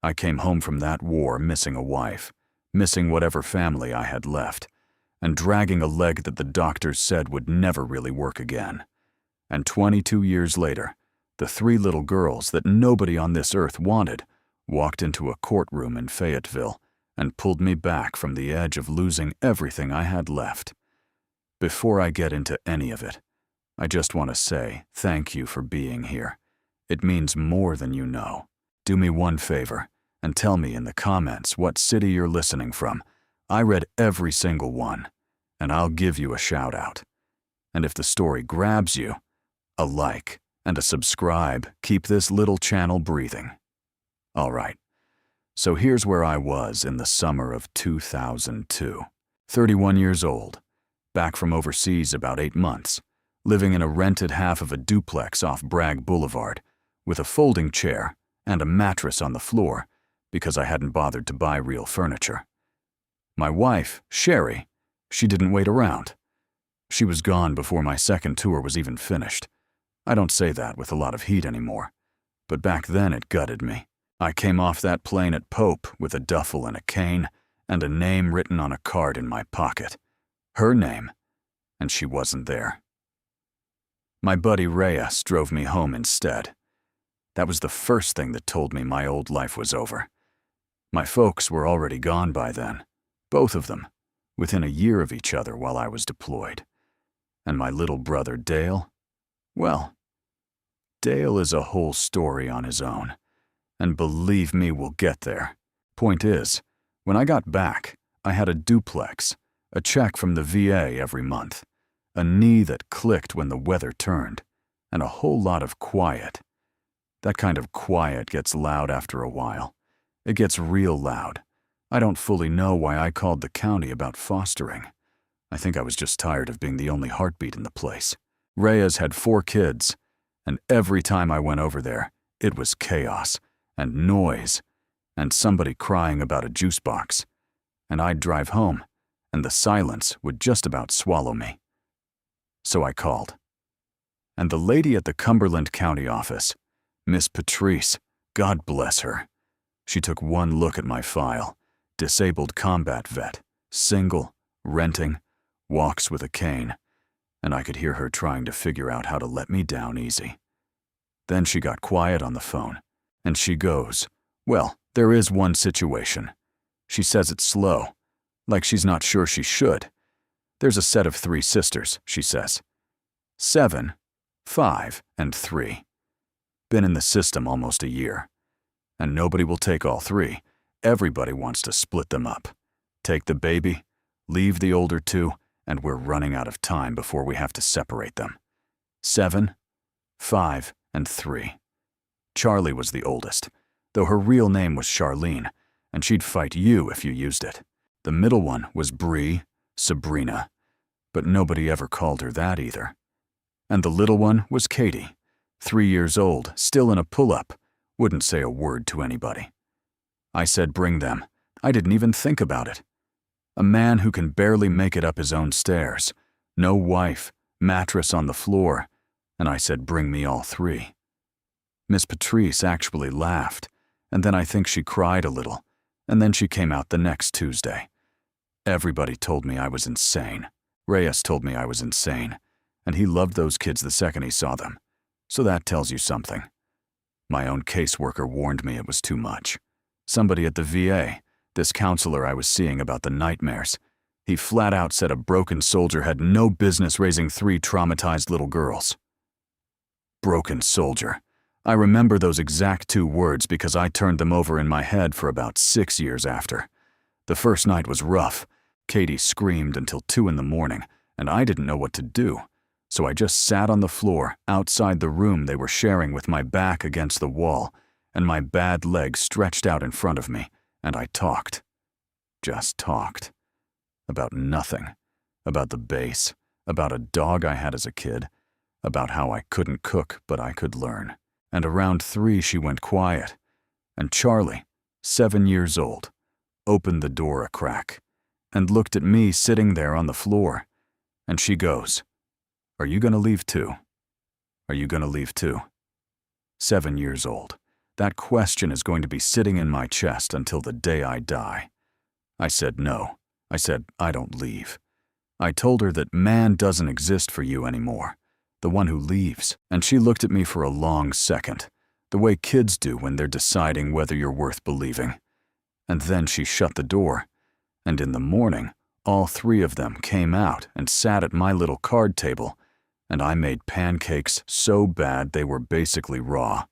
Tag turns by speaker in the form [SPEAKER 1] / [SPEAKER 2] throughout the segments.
[SPEAKER 1] I came home from that war missing a wife, missing whatever family I had left, and dragging a leg that the doctors said would never really work again. And 22 years later, the 3 little girls that nobody on this earth wanted walked into a courtroom in Fayetteville and pulled me back from the edge of losing everything I had left. Before I get into any of it, I just want to say thank you for being here. It means more than you know. Do me one favor and tell me in the comments what city you're listening from. I read every single one, and I'll give you a shout out. And if the story grabs you, a like and a subscribe keep this little channel breathing. All right, so here's where I was in the summer of 2002. 31 years old, back from overseas about 8 months, living in a rented half of a duplex off Bragg Boulevard, with a folding chair and a mattress on the floor because I hadn't bothered to buy real furniture. My wife, Sherry, she didn't wait around. She was gone before my second tour was even finished. I don't say that with a lot of heat anymore, but back then it gutted me. I came off that plane at Pope with a duffel and a cane and a name written on a card in my pocket. Her name, and she wasn't there. My buddy Reyes drove me home instead. That was the first thing that told me my old life was over. My folks were already gone by then, both of them, within a year of each other while I was deployed. And my little brother Dale? Well, Dale is a whole story on his own, and believe me, we'll get there. Point is, when I got back, I had a duplex, a check from the VA every month, a knee that clicked when the weather turned, and a whole lot of quiet. That kind of quiet gets loud after a while. It gets real loud. I don't fully know why I called the county about fostering. I think I was just tired of being the only heartbeat in the place. Reyes had 4 kids, and every time I went over there, it was chaos and noise and somebody crying about a juice box. And I'd drive home, and the silence would just about swallow me. So I called. And the lady at the Cumberland County office, Miss Patrice, God bless her, she took one look at my file. Disabled combat vet, single, renting, walks with a cane, and I could hear her trying to figure out how to let me down easy. Then she got quiet on the phone, and she goes, "Well, there is one situation." She says it slow, like she's not sure she should. "There's a set of 3 sisters," she says. 7, 5, and 3. Been in the system almost a year. And nobody will take all 3. Everybody wants to split them up. Take the baby, leave the older 2, and we're running out of time before we have to separate them. 7, 5, and 3. Charlie was the oldest, though her real name was Charlene, and she'd fight you if you used it. The middle one was Bree, Sabrina, but nobody ever called her that either. And the little one was Katie, 3 years old, still in a pull-up, wouldn't say a word to anybody. I said bring them. I didn't even think about it. A man who can barely make it up his own stairs, no wife, mattress on the floor, and I said bring me all 3. Miss Patrice actually laughed, and then I think she cried a little, and then she came out the next Tuesday. Everybody told me I was insane. Reyes told me I was insane, and he loved those kids the second he saw them. So that tells you something. My own caseworker warned me it was too much. Somebody at the VA, this counselor I was seeing about the nightmares, he flat out said a broken soldier had no business raising 3 traumatized little girls. Broken soldier. I remember those exact 2 words because I turned them over in my head for about 6 years after. The first night was rough. Katie screamed until 2 in the morning, and I didn't know what to do. So I just sat on the floor outside the room they were sharing with my back against the wall and my bad leg stretched out in front of me, and I talked. Just talked. About nothing. About the base. About a dog I had as a kid. About how I couldn't cook, but I could learn. And around 3 she went quiet. And Charlie, 7 years old, opened the door a crack and looked at me sitting there on the floor. And she goes, "Are you gonna leave too? Are you gonna leave too?" 7 years old. That question is going to be sitting in my chest until the day I die. I said no. I said I don't leave. I told her that man doesn't exist for you anymore, the one who leaves, and she looked at me for a long second, the way kids do when they're deciding whether you're worth believing. And then she shut the door, and in the morning, all three of them came out and sat at my little card table, and I made pancakes so bad they were basically raw,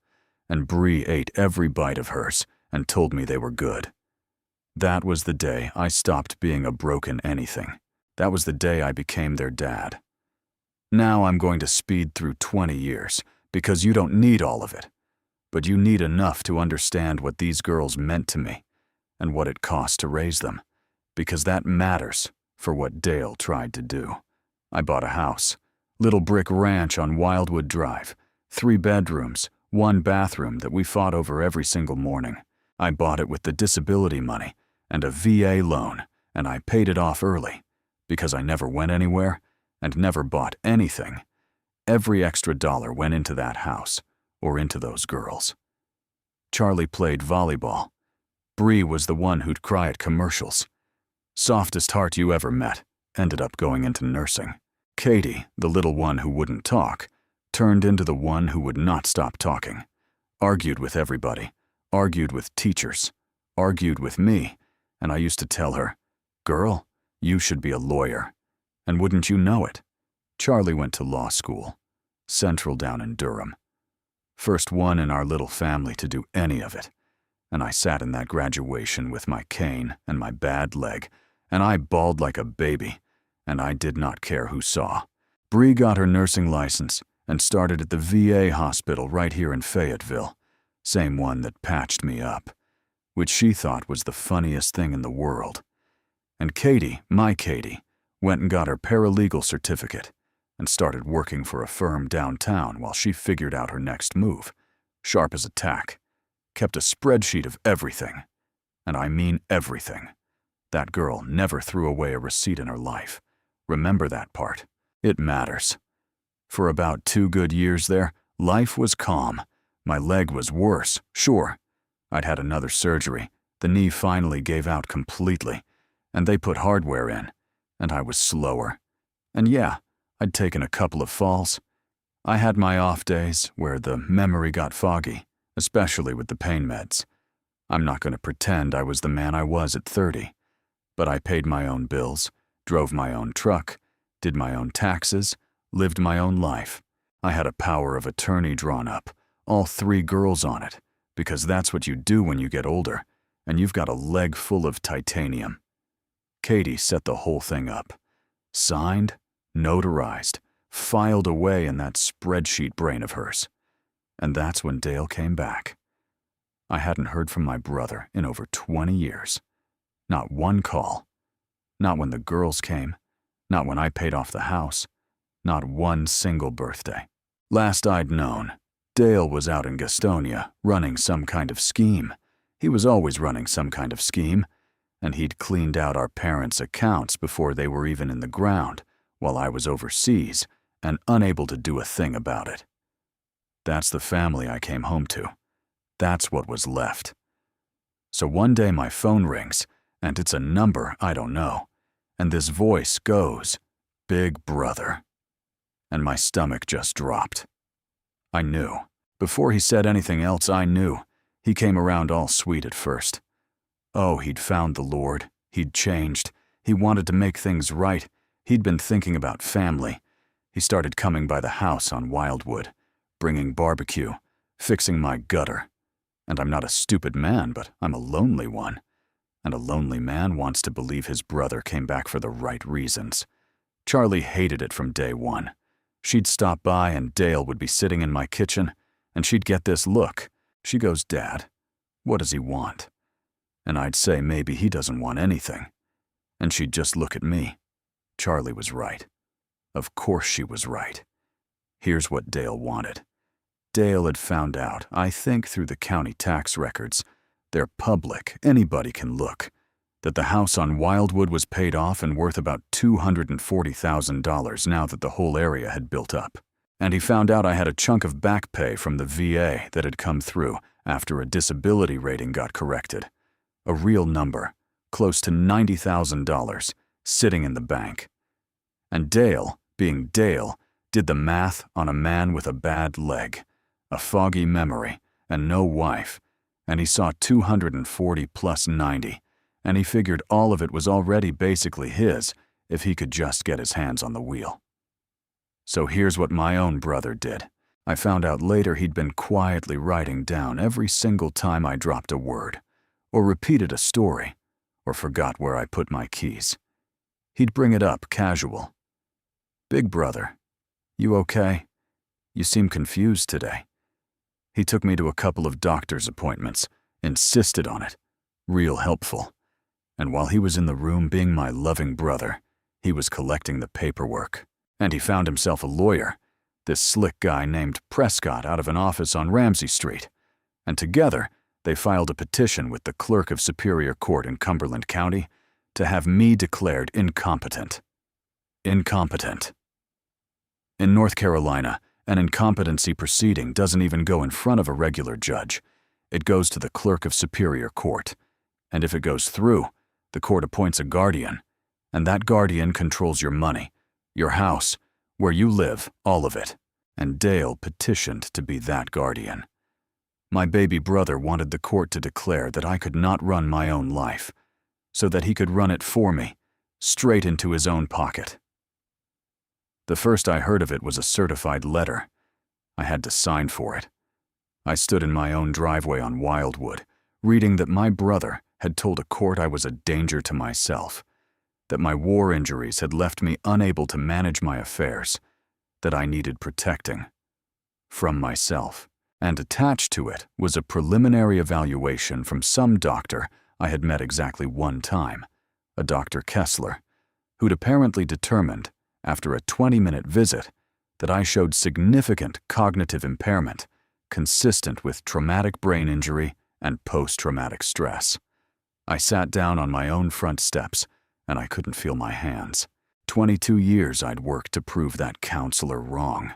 [SPEAKER 1] and Bree ate every bite of hers and told me they were good. That was the day I stopped being a broken anything. That was the day I became their dad. Now I'm going to speed through 20 years, because you don't need all of it. But you need enough to understand what these girls meant to me, and what it cost to raise them, because that matters for what Dale tried to do. I bought a house, little brick ranch on Wildwood Drive, 3 bedrooms, 1 bathroom that we fought over every single morning. I bought it with the disability money and a VA loan, and I paid it off early, because I never went anywhere and never bought anything. Every extra dollar went into that house or into those girls. Charlie played volleyball. Bree was the one who'd cry at commercials. Softest heart you ever met, ended up going into nursing. Katie, the little one who wouldn't talk, turned into the one who would not stop talking. Argued with everybody, argued with teachers, argued with me, and I used to tell her, "Girl, you should be a lawyer." And wouldn't you know it, Charlie went to law school, Central down in Durham. First one in our little family to do any of it. And I sat in that graduation with my cane and my bad leg, and I bawled like a baby, and I did not care who saw. Bree got her nursing license and started at the VA hospital right here in Fayetteville, same one that patched me up, which she thought was the funniest thing in the world. And Katie, my Katie, went and got her paralegal certificate and started working for a firm downtown while she figured out her next move, sharp as a tack, kept a spreadsheet of everything, and I mean everything. That girl never threw away a receipt in her life. Remember that part. It matters. For about 2 good years there, life was calm. My leg was worse, sure. I'd had another surgery. The knee finally gave out completely, and they put hardware in, and I was slower. And yeah, I'd taken a couple of falls. I had my off days where the memory got foggy, especially with the pain meds. I'm not going to pretend I was the man I was at 30, but I paid my own bills, drove my own truck, did my own taxes, lived my own life. I had a power of attorney drawn up, all 3 girls on it, because that's what you do when you get older, and you've got a leg full of titanium. Katie set the whole thing up. Signed, notarized, filed away in that spreadsheet brain of hers. And that's when Dale came back. I hadn't heard from my brother in over 20 years. Not one call. Not when the girls came. Not when I paid off the house. Not one single birthday. Last I'd known, Dale was out in Gastonia running some kind of scheme. He was always running some kind of scheme, and he'd cleaned out our parents' accounts before they were even in the ground, while I was overseas and unable to do a thing about it. That's the family I came home to. That's what was left. So one day my phone rings, and it's a number I don't know, and this voice goes, "Big Brother." And my stomach just dropped. I knew. Before he said anything else, I knew. He came around all sweet at first. Oh, he'd found the Lord. He'd changed. He wanted to make things right. He'd been thinking about family. He started coming by the house on Wildwood, bringing barbecue, fixing my gutter. And I'm not a stupid man, but I'm a lonely one. And a lonely man wants to believe his brother came back for the right reasons. Charlie hated it from day one. She'd stop by and Dale would be sitting in my kitchen, and she'd get this look. She goes, "Dad, what does he want?" And I'd say maybe he doesn't want anything. And she'd just look at me. Charlie was right. Of course she was right. Here's what Dale wanted. Dale had found out, I think through the county tax records, they're public, anybody can look, that the house on Wildwood was paid off and worth about $240,000 now that the whole area had built up. And he found out I had a chunk of back pay from the VA that had come through after a disability rating got corrected. A real number, close to $90,000, sitting in the bank. And Dale, being Dale, did the math on a man with a bad leg, a foggy memory, and no wife, and he saw 240 plus 90, and he figured all of it was already basically his if he could just get his hands on the wheel. So here's what my own brother did. I found out later he'd been quietly writing down every single time I dropped a word, or repeated a story, or forgot where I put my keys. He'd bring it up casual. "Big brother, you okay? You seem confused today." He took me to a couple of doctor's appointments, insisted on it, real helpful. And while he was in the room being my loving brother, he was collecting the paperwork. And he found himself a lawyer, this slick guy named Prescott out of an office on Ramsey Street. And together, they filed a petition with the clerk of Superior Court in Cumberland County to have me declared incompetent. Incompetent. In North Carolina, an incompetency proceeding doesn't even go in front of a regular judge. It goes to the clerk of Superior Court. And if it goes through, the court appoints a guardian. And that guardian controls your money, your house, where you live, all of it. And Dale petitioned to be that guardian. My baby brother wanted the court to declare that I could not run my own life, so that he could run it for me, straight into his own pocket. The first I heard of it was a certified letter. I had to sign for it. I stood in my own driveway on Wildwood, reading that my brother had told a court I was a danger to myself, that my war injuries had left me unable to manage my affairs, that I needed protecting from myself. And attached to it was a preliminary evaluation from some doctor I had met exactly one time, a Dr. Kessler, who'd apparently determined, after a 20-minute visit, that I showed significant cognitive impairment consistent with traumatic brain injury and post-traumatic stress. I sat down on my own front steps, and I couldn't feel my hands. 22 years I'd worked to prove that counselor wrong,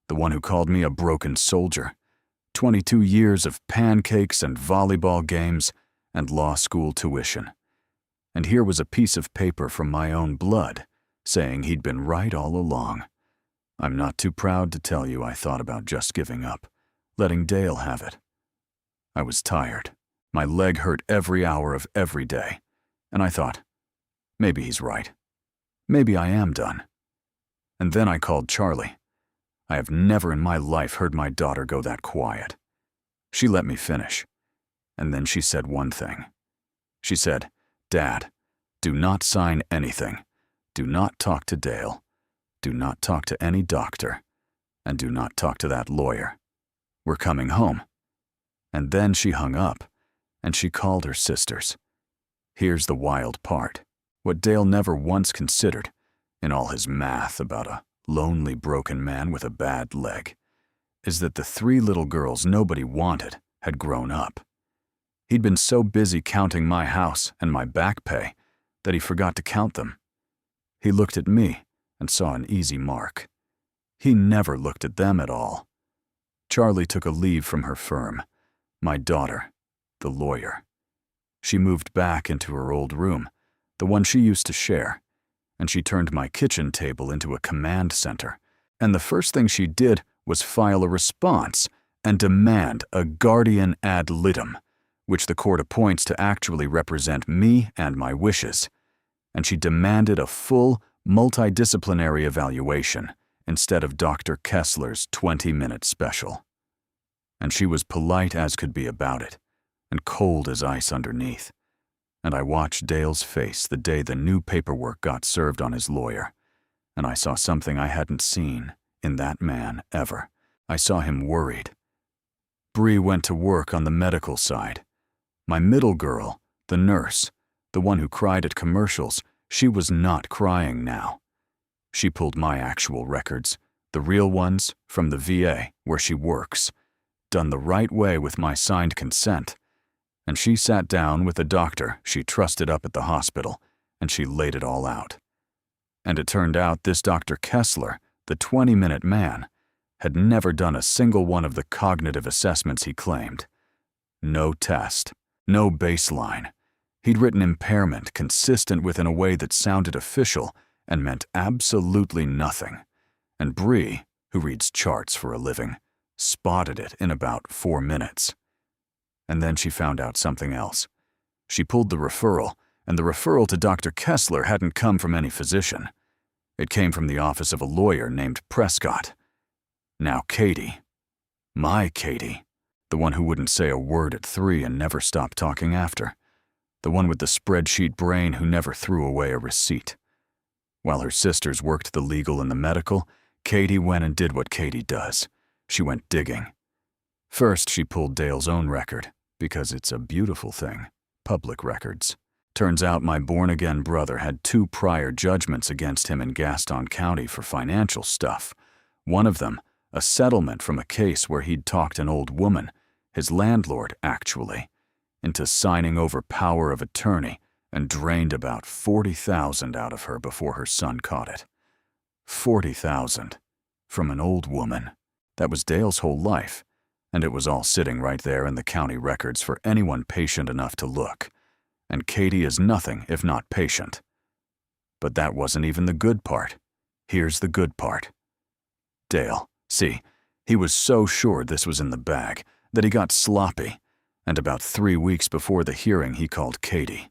[SPEAKER 1] the one who called me a broken soldier. 22 years of pancakes and volleyball games and law school tuition. And here was a piece of paper from my own blood, saying he'd been right all along. I'm not too proud to tell you I thought about just giving up, letting Dale have it. I was tired. My leg hurt every hour of every day, and I thought, maybe he's right. Maybe I am done. And then I called Charlie. I have never in my life heard my daughter go that quiet. She let me finish, and then she said one thing. She said, "Dad, do not sign anything. Do not talk to Dale. Do not talk to any doctor. And do not talk to that lawyer. We're coming home." And then she hung up, and she called her sisters. Here's the wild part. What Dale never once considered, in all his math about a lonely broken man with a bad leg, is that the 3 little girls nobody wanted had grown up. He'd been so busy counting my house and my back pay that he forgot to count them. He looked at me and saw an easy mark. He never looked at them at all. Charlie took a leave from her firm. My daughter, the lawyer. She moved back into her old room, the one she used to share, and she turned my kitchen table into a command center. And the first thing she did was file a response and demand a guardian ad litem, which the court appoints to actually represent me and my wishes. And she demanded a full, multidisciplinary evaluation instead of Dr. Kessler's 20-minute special. And she was polite as could be about it, and cold as ice underneath. And I watched Dale's face the day the new paperwork got served on his lawyer, and I saw something I hadn't seen in that man ever. I saw him worried. Bree went to work on the medical side. My middle girl, the nurse, the one who cried at commercials, she was not crying now. She pulled my actual records, the real ones from the VA where she works, done the right way with my signed consent. And she sat down with a doctor she trusted up at the hospital, and she laid it all out. And it turned out this Dr. Kessler, the 20-minute man, had never done a single one of the cognitive assessments he claimed. No test, no baseline. He'd written impairment consistent with in a way that sounded official and meant absolutely nothing. And Bree, who reads charts for a living, spotted it in about 4 minutes. And then she found out something else. She pulled the referral, and the referral to Dr. Kessler hadn't come from any physician. It came from the office of a lawyer named Prescott. Now Katie, my Katie, the one who wouldn't say a word at 3 and never stopped talking after, the one with the spreadsheet brain who never threw away a receipt. While her sisters worked the legal and the medical, Katie went and did what Katie does. She went digging. First, she pulled Dale's own record, because it's a beautiful thing, public records. Turns out my born-again brother had 2 prior judgments against him in Gaston County for financial stuff. One of them, a settlement from a case where he'd talked an old woman, his landlord actually, into signing over power of attorney and drained about $40,000 out of her before her son caught it. $40,000 from an old woman. That was Dale's whole life, and it was all sitting right there in the county records for anyone patient enough to look. And Katie is nothing if not patient. But that wasn't even the good part. Here's the good part. Dale, see, he was so sure this was in the bag that he got sloppy, and about 3 weeks before the hearing he called Katie.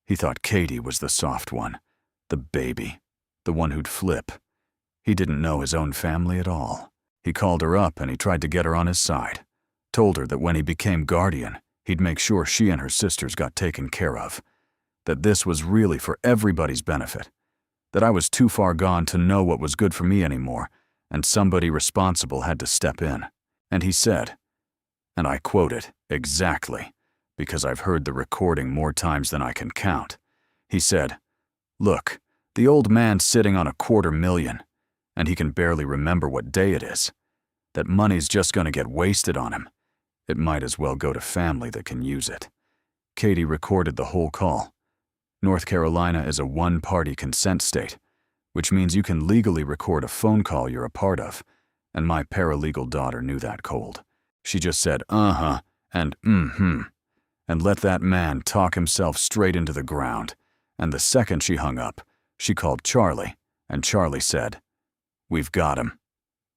[SPEAKER 1] He thought Katie was the soft one, the baby, the one who'd flip. He didn't know his own family at all. He called her up and he tried to get her on his side, told her that when he became guardian, he'd make sure she and her sisters got taken care of, that this was really for everybody's benefit, that I was too far gone to know what was good for me anymore, and somebody responsible had to step in. And he said, and I quote it exactly, because I've heard the recording more times than I can count. He said, "Look, the old man's sitting on $250,000, and he can barely remember what day it is. That money's just gonna get wasted on him. It might as well go to family that can use it." Katie recorded the whole call. North Carolina is a one-party consent state, which means you can legally record a phone call you're a part of, and my paralegal daughter knew that cold. She just said, "Uh-huh," and "mm-hmm," and let that man talk himself straight into the ground. And the second she hung up, she called Charlie, and Charlie said, "We've got him."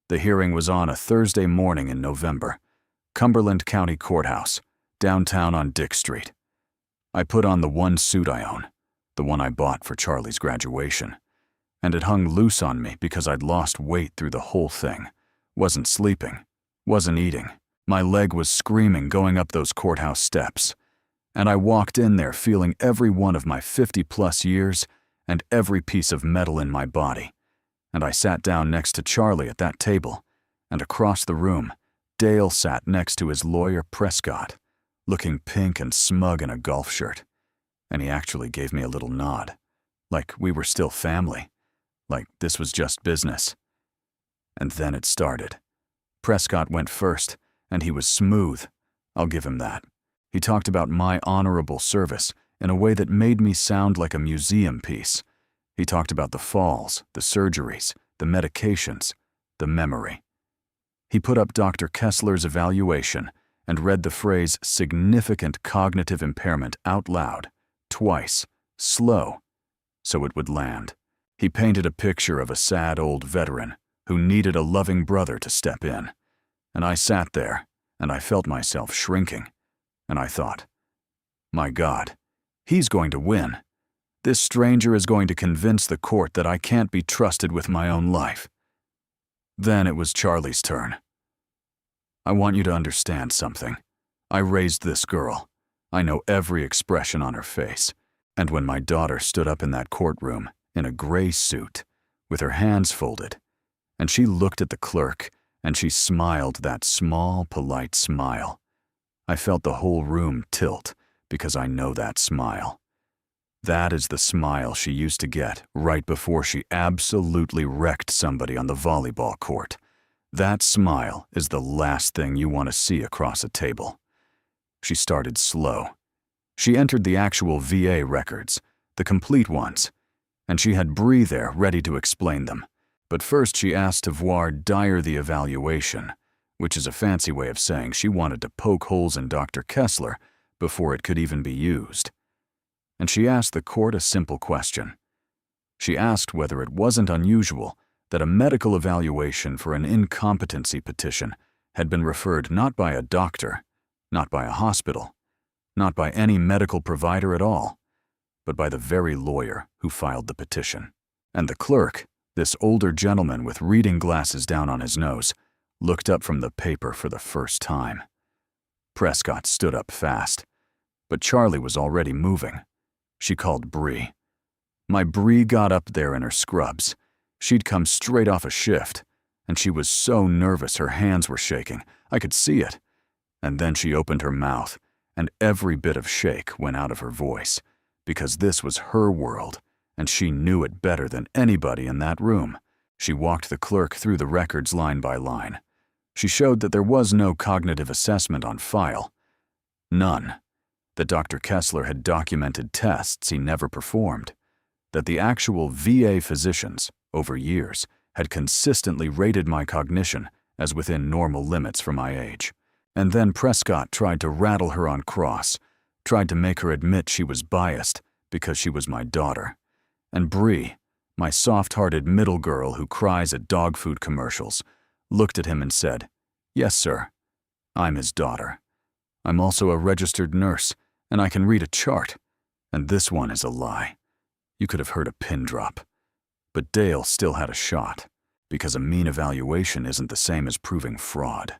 [SPEAKER 1] The hearing was on a Thursday morning in November, Cumberland County Courthouse, downtown on Dick Street. I put on the one suit I own, the one I bought for Charlie's graduation, and it hung loose on me because I'd lost weight through the whole thing, wasn't sleeping, wasn't eating. My leg was screaming going up those courthouse steps, and I walked in there feeling every one of my 50-plus years and every piece of metal in my body. And I sat down next to Charlie at that table, and across the room, Dale sat next to his lawyer Prescott, looking pink and smug in a golf shirt. And he actually gave me a little nod, like we were still family, like this was just business. And then it started. Prescott went first, and he was smooth. I'll give him that. He talked about my honorable service in a way that made me sound like a museum piece. He talked about the falls, the surgeries, the medications, the memory. He put up Dr. Kessler's evaluation and read the phrase significant cognitive impairment out loud, twice, slow, so it would land. He painted a picture of a sad old veteran who needed a loving brother to step in. And I sat there, and I felt myself shrinking. And I thought, my God, he's going to win. This stranger is going to convince the court that I can't be trusted with my own life. Then it was Charlie's turn. I want you to understand something. I raised this girl. I know every expression on her face. And when my daughter stood up in that courtroom, in a gray suit, with her hands folded, and she looked at the clerk, and she smiled that small, polite smile, I felt the whole room tilt because I know that smile. That is the smile she used to get right before she absolutely wrecked somebody on the volleyball court. That smile is the last thing you want to see across a table. She started slow. She entered the actual VA records, the complete ones, and she had Bree there ready to explain them. But first she asked to voir dire the evaluation, which is a fancy way of saying she wanted to poke holes in Dr. Kessler before it could even be used. And she asked the court a simple question. She asked whether it wasn't unusual that a medical evaluation for an incompetency petition had been referred not by a doctor, not by a hospital, not by any medical provider at all, but by the very lawyer who filed the petition. And the clerk, this older gentleman with reading glasses down on his nose, looked up from the paper for the first time. Prescott stood up fast, but Charlie was already moving. She called Bree. My Bree got up there in her scrubs. She'd come straight off a shift, and she was so nervous her hands were shaking. I could see it. And then she opened her mouth, and every bit of shake went out of her voice, because this was her world, and she knew it better than anybody in that room. She walked the clerk through the records line by line. She showed that there was no cognitive assessment on file. None. That Dr. Kessler had documented tests he never performed. That the actual VA physicians, over years, had consistently rated my cognition as within normal limits for my age. And then Prescott tried to rattle her on cross, tried to make her admit she was biased because she was my daughter. And Bree, my soft-hearted middle girl who cries at dog food commercials, looked at him and said, "Yes, sir. I'm his daughter. I'm also a registered nurse, and I can read a chart. And this one is a lie." You could have heard a pin drop. But Dale still had a shot, because a mean evaluation isn't the same as proving fraud.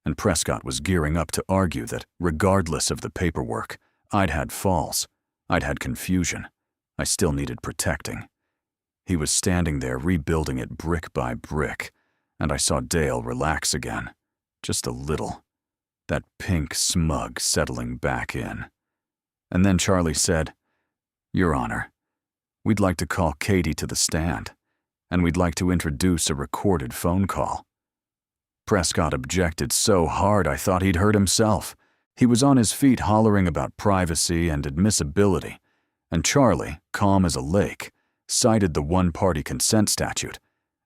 [SPEAKER 1] And Prescott was gearing up to argue that, regardless of the paperwork, I'd had falls, I'd had confusion, I still needed protecting. He was standing there rebuilding it brick by brick, and I saw Dale relax again, just a little, that pink smug settling back in. And then Charlie said, "Your Honor, we'd like to call Katie to the stand, and we'd like to introduce a recorded phone call." Prescott objected so hard I thought he'd hurt himself. He was on his feet hollering about privacy and admissibility, and Charlie, calm as a lake, cited the one-party consent statute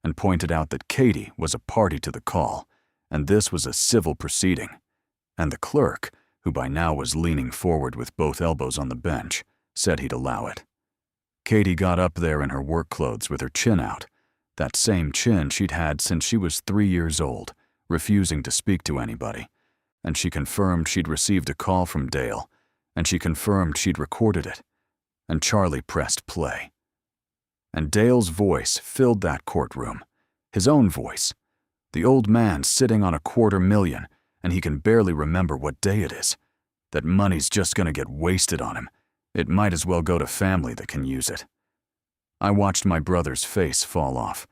[SPEAKER 1] and pointed out that Katie was a party to the call, and this was a civil proceeding. And the clerk, who by now was leaning forward with both elbows on the bench, said he'd allow it. Katie got up there in her work clothes with her chin out, that same chin she'd had since she was 3 years old, refusing to speak to anybody, and she confirmed she'd received a call from Dale, and she confirmed she'd recorded it, and Charlie pressed play. And Dale's voice filled that courtroom, his own voice. The old man sitting on $250,000, and he can barely remember what day it is. That money's just gonna get wasted on him. It might as well go to family that can use it. I watched my brother's face fall off.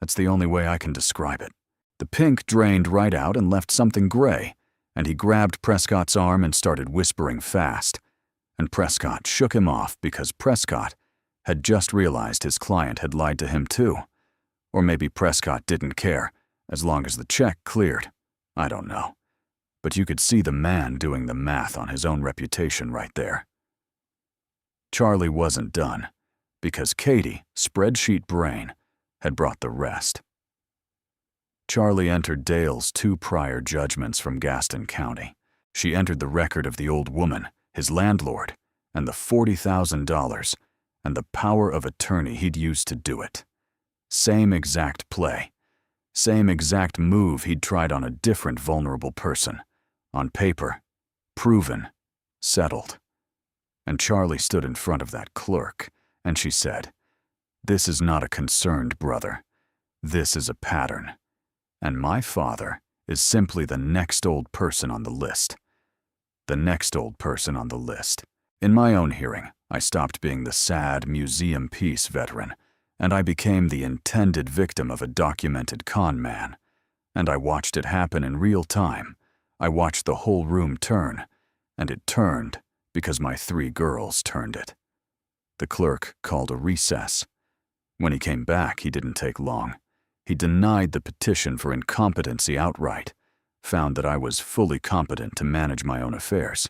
[SPEAKER 1] That's the only way I can describe it. The pink drained right out and left something gray, and he grabbed Prescott's arm and started whispering fast. And Prescott shook him off because Prescott had just realized his client had lied to him too. Or maybe Prescott didn't care, as long as the check cleared. I don't know. But you could see the man doing the math on his own reputation right there. Charlie wasn't done, because Katie, spreadsheet brain, had brought the rest. Charlie entered Dale's 2 prior judgments from Gaston County. She entered the record of the old woman, his landlord, and the $40,000, and the power of attorney he'd used to do it. Same exact play. Same exact move he'd tried on a different vulnerable person. On paper, proven, settled. And Charlie stood in front of that clerk, and she said, "This is not a concerned brother. This is a pattern. And my father is simply the next old person on the list. The next old person on the list." In my own hearing, I stopped being the sad museum piece veteran, and I became the intended victim of a documented con man. And I watched it happen in real time. I watched the whole room turn, and it turned because my 3 girls turned it. The clerk called a recess. When he came back, he didn't take long. He denied the petition for incompetency outright, found that I was fully competent to manage my own affairs,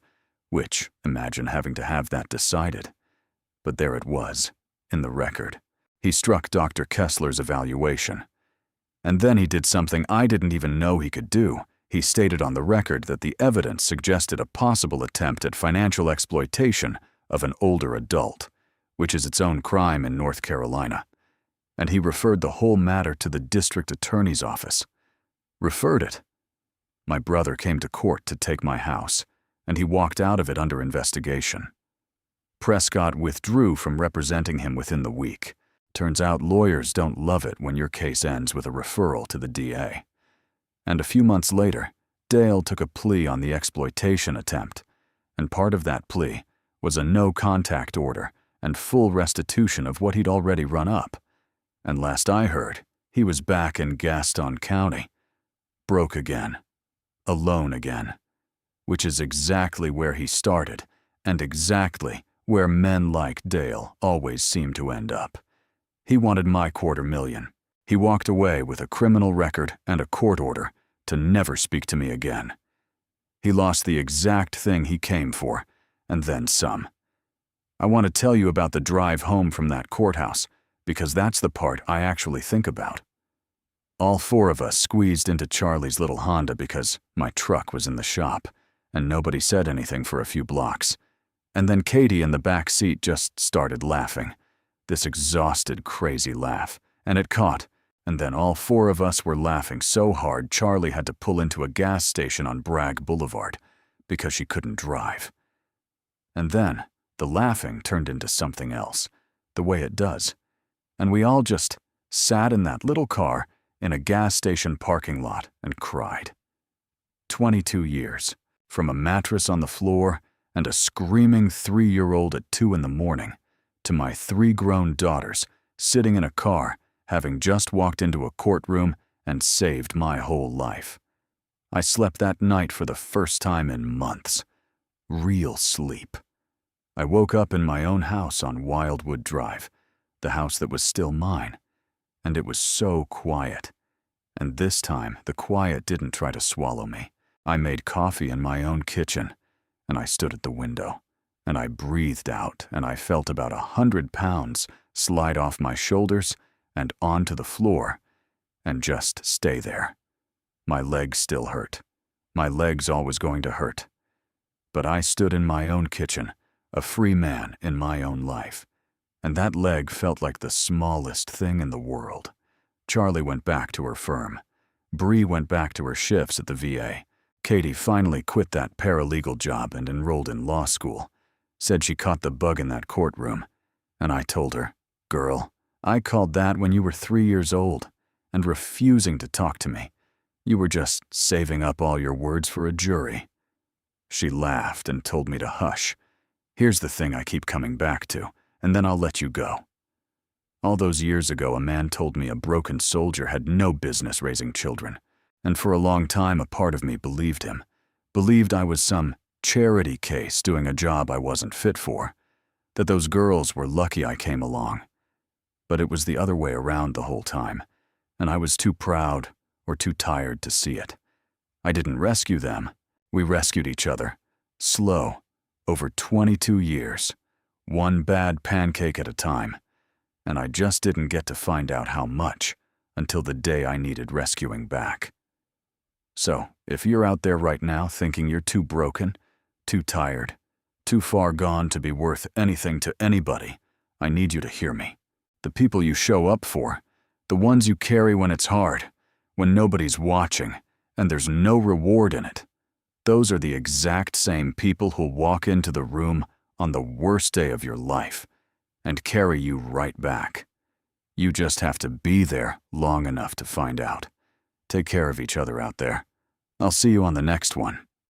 [SPEAKER 1] which, imagine having to have that decided. But there it was, in the record. He struck Dr. Kessler's evaluation. And then he did something I didn't even know he could do. He stated on the record that the evidence suggested a possible attempt at financial exploitation of an older adult, which is its own crime in North Carolina. And he referred the whole matter to the district attorney's office. Referred it. My brother came to court to take my house, and he walked out of it under investigation. Prescott withdrew from representing him within the week. Turns out lawyers don't love it when your case ends with a referral to the DA. And a few months later, Dale took a plea on the exploitation attempt, and part of that plea was a no-contact order and full restitution of what he'd already run up. And last I heard, he was back in Gaston County, broke again, alone again, which is exactly where he started and exactly where men like Dale always seem to end up. He wanted my $250,000. He walked away with a criminal record and a court order to never speak to me again. He lost the exact thing he came for, and then some. I want to tell you about the drive home from that courthouse, because that's the part I actually think about. All four of us squeezed into Charlie's little Honda because my truck was in the shop, and nobody said anything for a few blocks. And then Katie in the back seat just started laughing, this exhausted, crazy laugh, and it caught, and then all four of us were laughing so hard Charlie had to pull into a gas station on Bragg Boulevard because she couldn't drive. And then the laughing turned into something else, the way it does, and we all just sat in that little car in a gas station parking lot and cried. 22 years, from a mattress on the floor and a screaming 3-year-old at 2 in the morning, to my 3 grown daughters sitting in a car having just walked into a courtroom and saved my whole life. I slept that night for the first time in months. Real sleep. I woke up in my own house on Wildwood Drive, the house that was still mine, and it was so quiet. And this time, the quiet didn't try to swallow me. I made coffee in my own kitchen, and I stood at the window, and I breathed out, and I felt about 100 pounds slide off my shoulders and onto the floor, and just stay there. My legs still hurt. My legs always going to hurt. But I stood in my own kitchen, a free man in my own life, and that leg felt like the smallest thing in the world. Charlie went back to her firm. Bree went back to her shifts at the VA. Katie finally quit that paralegal job and enrolled in law school. Said she caught the bug in that courtroom. And I told her, "Girl, I called that when you were 3 years old and refusing to talk to me. You were just saving up all your words for a jury." She laughed and told me to hush. Here's the thing I keep coming back to, and then I'll let you go. All those years ago, a man told me a broken soldier had no business raising children, and for a long time a part of me believed him, believed I was some charity case doing a job I wasn't fit for, that those girls were lucky I came along. But it was the other way around the whole time, and I was too proud or too tired to see it. I didn't rescue them. We rescued each other, slow, over 22 years, one bad pancake at a time, and I just didn't get to find out how much until the day I needed rescuing back. So, if you're out there right now thinking you're too broken, too tired, too far gone to be worth anything to anybody, I need you to hear me. The people you show up for, the ones you carry when it's hard, when nobody's watching, and there's no reward in it, those are the exact same people who'll walk into the room on the worst day of your life and carry you right back. You just have to be there long enough to find out. Take care of each other out there. I'll see you on the next one.